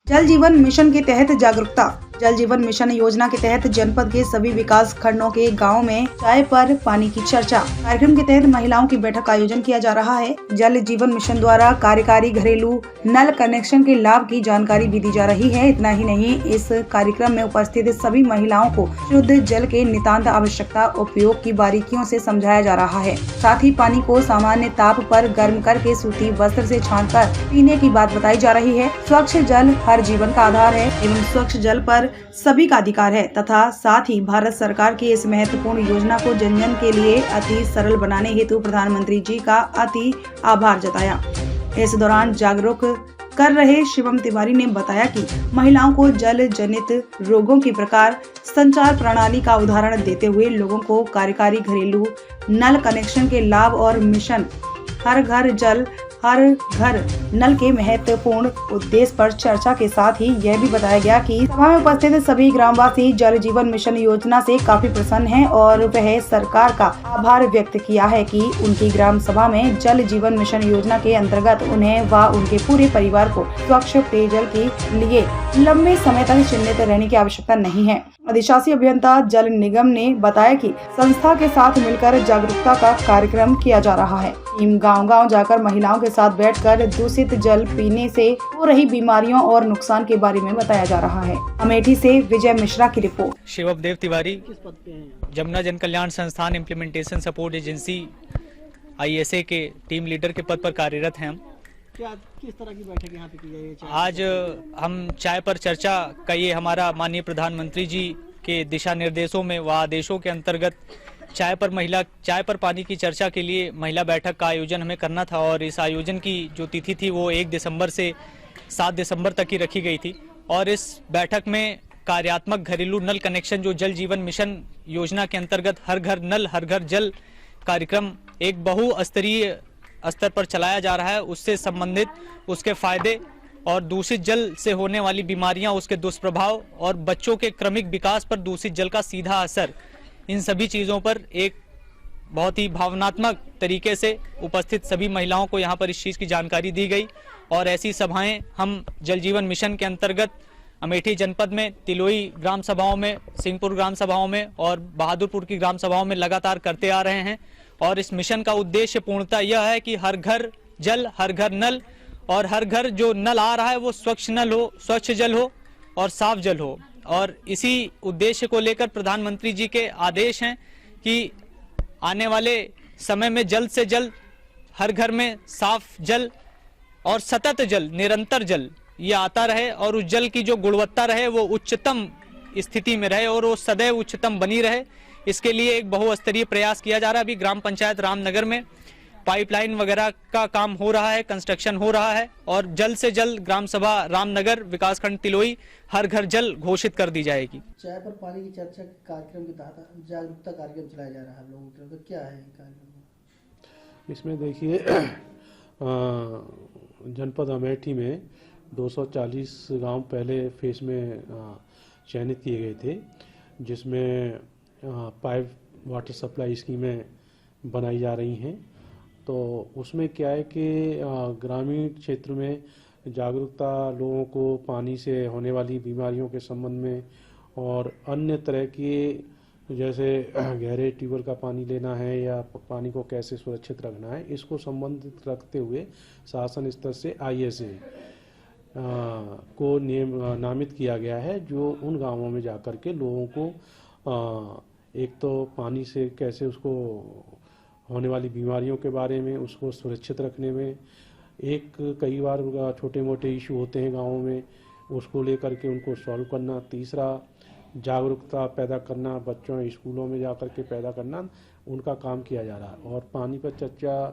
जल जीवन मिशन के तहत जागरूकता। जल जीवन मिशन योजना के तहत जनपद के सभी विकास खंडों के गाँव में चाय पर पानी की चर्चा कार्यक्रम के तहत महिलाओं की बैठक का आयोजन किया जा रहा है। जल जीवन मिशन द्वारा कार्यकारी घरेलू नल कनेक्शन के लाभ की जानकारी भी दी जा रही है। इतना ही नहीं, इस कार्यक्रम में उपस्थित सभी महिलाओं को शुद्ध जल के नितांत आवश्यकता उपयोग की बारीकियों से समझाया जा रहा है। साथ ही पानी को सामान्य ताप पर गर्म करके सूती वस्त्र से छानकर पीने की बात बताई जा रही है। स्वच्छ जल हर जीवन का आधार है एवं स्वच्छ जल पर सभी का अधिकार है तथा साथ ही भारत सरकार की इस महत्वपूर्ण योजना को जन जन के लिए अति सरल बनाने हेतु प्रधानमंत्री जी का अति आभार जताया। इस दौरान जागरूक कर रहे शिवम तिवारी ने बताया कि महिलाओं को जल जनित रोगों की प्रकार संचार प्रणाली का उदाहरण देते हुए लोगों को कार्यकारी घरेलू नल कनेक्शन के लाभ और मिशन हर घर जल हर घर नल के महत्वपूर्ण उद्देश्य पर चर्चा के साथ ही यह भी बताया गया कि सभा में उपस्थित सभी ग्रामवासी जल जीवन मिशन योजना से काफी प्रसन्न हैं और वह सरकार का आभार व्यक्त किया है कि उनकी ग्राम सभा में जल जीवन मिशन योजना के अंतर्गत उन्हें व उनके पूरे परिवार को स्वच्छ पेयजल के लिए लंबे समय तक चिंतित रहने की आवश्यकता नहीं है। अधिशासी अभियंता जल निगम ने बताया कि संस्था के साथ मिलकर जागरूकता का कार्यक्रम किया जा रहा है। टीम गांव-गांव जाकर महिलाओं के साथ बैठकर दूषित जल पीने से हो रही बीमारियों और नुकसान के बारे में बताया जा रहा है। अमेठी से विजय मिश्रा की रिपोर्ट। शिवदेव तिवारी, किस पद पे हैं? जमुना जन कल्याण संस्थान इम्प्लीमेंटेशन सपोर्ट एजेंसी ISA के टीम लीडर के पद पर कार्यरत हैं हम। क्या किस तरह की बैठक यहाँ पे की गई है? आज हम चाय पर चर्चा का ये हमारा माननीय प्रधानमंत्री जी के दिशा निर्देशों में व आदेशों के अंतर्गत चाय पर पानी की चर्चा के लिए महिला बैठक का आयोजन हमें करना था और इस आयोजन की जो तिथि थी वो 1 दिसंबर से 7 दिसंबर तक की रखी गई थी। और इस बैठक में कार्यात्मक घरेलू नल कनेक्शन जो जल जीवन मिशन योजना के अंतर्गत हर घर नल हर घर जल कार्यक्रम एक बहुस्तरीय स्तर पर चलाया जा रहा है, उससे संबंधित उसके फायदे और दूषित जल से होने वाली बीमारियां, उसके दुष्प्रभाव और बच्चों के क्रमिक विकास पर दूषित जल का सीधा असर, इन सभी चीज़ों पर एक बहुत ही भावनात्मक तरीके से उपस्थित सभी महिलाओं को यहाँ पर इस चीज़ की जानकारी दी गई। और ऐसी सभाएं हम जल जीवन मिशन के अंतर्गत अमेठी जनपद में तिलोई ग्राम सभाओं में, सिंहपुर ग्राम सभाओं में और बहादुरपुर की ग्राम सभाओं में लगातार करते आ रहे हैं। और इस मिशन का उद्देश्य पूर्णतः यह है कि हर घर जल हर घर नल और हर घर जो नल आ रहा है वो स्वच्छ नल हो, स्वच्छ जल हो और साफ जल हो। और इसी उद्देश्य को लेकर प्रधानमंत्री जी के आदेश हैं कि आने वाले समय में जल्द से जल्द हर घर में साफ जल और सतत जल, निरंतर जल ये आता रहे और उस जल की जो गुणवत्ता रहे वो उच्चतम स्थिति में रहे और वो सदैव उच्चतम बनी रहे। इसके लिए एक बहुस्तरीय प्रयास किया जा रहा है। अभी ग्राम पंचायत रामनगर में पाइपलाइन वगैरह का काम हो रहा है, कंस्ट्रक्शन हो रहा है और जल्द से जल्द ग्राम सभा रामनगर विकासखंड तिलोई हर घर जल घोषित कर दी जाएगी। चाय पर पानी की चर्चा कार्यक्रम के तहत जागरूकता कार्यक्रम चलाया जा रहा है लोगों के, तो क्या है कार्यक्रम? इसमें देखिए जनपद अमेठी में 240 गांव पहले फेज में चयनित किए गए थे, जिसमें पाइप वाटर सप्लाई स्कीमें बनाई जा रही हैं। तो उसमें क्या है कि ग्रामीण क्षेत्र में जागरूकता लोगों को पानी से होने वाली बीमारियों के संबंध में और अन्य तरह की जैसे गहरे ट्यूबवेल का पानी लेना है या पानी को कैसे सुरक्षित रखना है, इसको संबंधित रखते हुए शासन स्तर से ISA को नामित किया गया है, जो उन गांवों में जाकर के लोगों को एक तो पानी से कैसे उसको होने वाली बीमारियों के बारे में उसको सुरक्षित रखने में, एक कई बार छोटे मोटे इशू होते हैं गाँवों में, उसको लेकर के उनको सॉल्व करना। तीसरा जागरूकता पैदा करना, बच्चों स्कूलों में जाकर के पैदा करना, उनका काम किया जा रहा है। और पानी पर चर्चा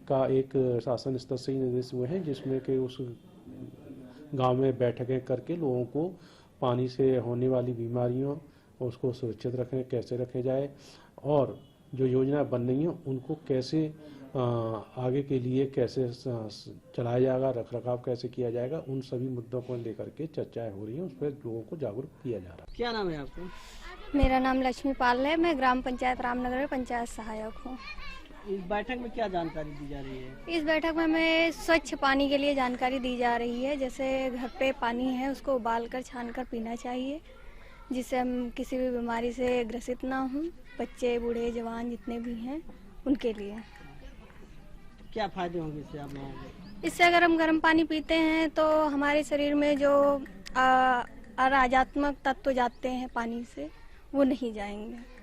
का एक शासन स्तर से ही निर्देश हुए हैं, जिसमें कि उस गांव में बैठकें करके लोगों को पानी से होने वाली बीमारियों उसको सुरक्षित रखें, कैसे रखे जाए और जो योजना बन रही है उनको कैसे आगे के लिए कैसे चलाया जाएगा, रख रखाव कैसे किया जाएगा, उन सभी मुद्दों को लेकर के चर्चाएं हो रही हैं, उस पर लोगों को जागरूक किया जा रहा है। क्या नाम है आपका? मेरा नाम लक्ष्मी पाल है। मैं ग्राम पंचायत रामनगर में पंचायत सहायक हूँ। इस बैठक में क्या जानकारी दी जा रही है? इस बैठक में हमें स्वच्छ पानी के लिए जानकारी दी जा रही है। जैसे घर पे पानी है उसको उबालकर छानकर पीना चाहिए, जिससे हम किसी भी बीमारी से ग्रसित ना हों। बच्चे, बूढ़े, जवान जितने भी हैं उनके लिए। क्या फायदे होंगे इससे आप लोगों को? इससे अगर हम गर्म पानी पीते हैं तो हमारे शरीर में जो अराजात्मक तत्व जाते हैं पानी से, वो नहीं जाएंगे।